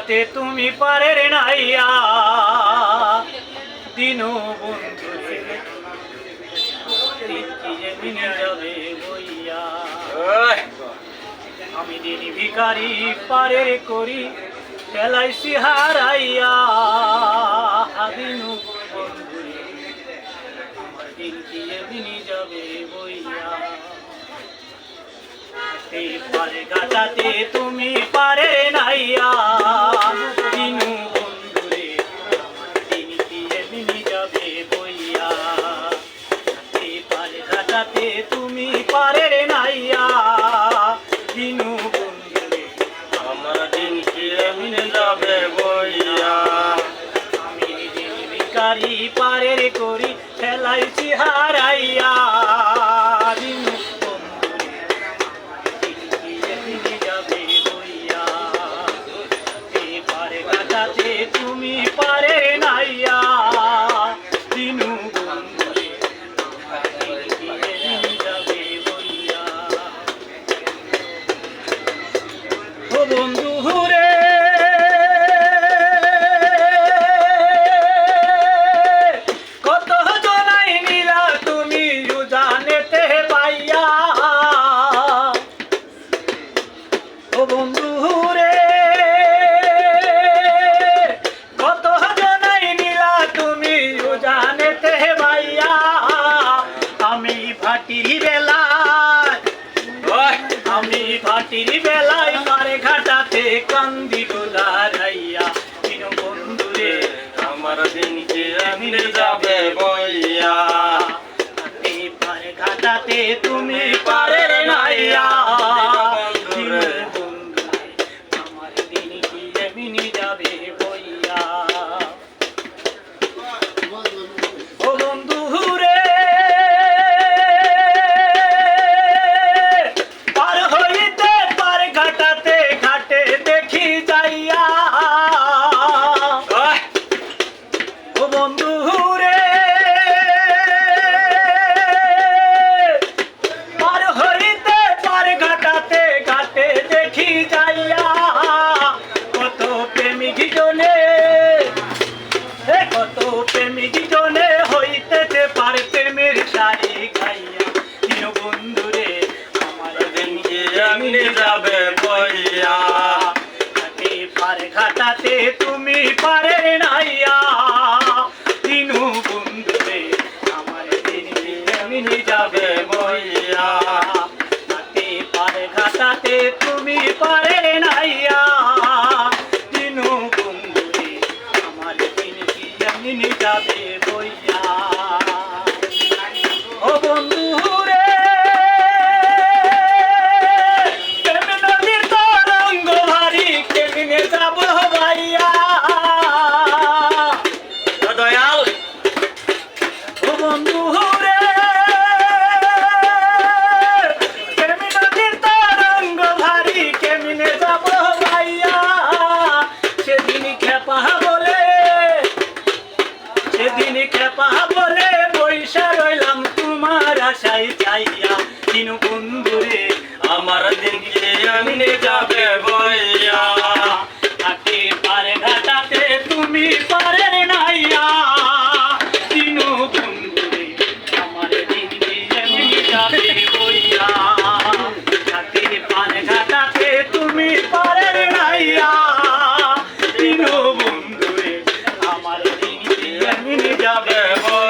ঘাটাতে তুমি পারের নাইয়া দিনু বন্ধু যাবে বইয়া আমি দিন ভিখারি পারের করি ফেলাইছি হারাইয়া দিনু বন্ধু আমার দিন কি এমনি যাবে বইয়া এই পারে ঘাটাতে তুমি পারে নাইয়া দিনু বন্ধুরে আমার দিন কি এমনি যাবে বইয়া এই পারে ঘাটাতে তুমি পারে নাইয়া দিনু বন্ধুরে আমার দিন কি এমনি যাবে বইয়া আমি দিন ভিখারি পারের করি ফেলাইছি হারাইয়া দিনু তুমি পারে নাইয়া দিনু বন্ধুরে যাবে বইয়া ও বন্ধু রে কত জনাই নিলা তুমি জানেতে পাইয়া ও বন্ধু রে ভাটির বেলায় পারে ঘাটাতে কান্দি গোলারাইয়া দিনু বন্ধুরে আমার দিন কি এমনি যাবে বইয়া পারে ঘাটাতে তুমি পারে নাইয়া দিনু বন্ধুরে আমার দিন কি এমনি যাবে বইয়া ও বন্ধু রে যাবে বইয়া পারে ঘাটাতে তুমি পারে নাইয়া দিনু বন্ধুরে আমার দিন এমনি যাবে বইয়া পারে ঘাটাতে তুমি পারে নাইয়া দিনু বন্ধুরে আমার দিন কি এমনি যাবে বইয়া ও বন্ধু রে দিনু বন্ধুরে আমার দিন কি এমনি যাবে বইয়া পারে ঘাটাতে তুমি পারে নাইয়া দিনু বন্ধুরে আমার দিন কি এমনি যাবে বইয়া পারে ঘাটাতে তুমি পারে নাইয়া দিনু বন্ধুরে আমার দিন কি এমনি যাবে বইয়া।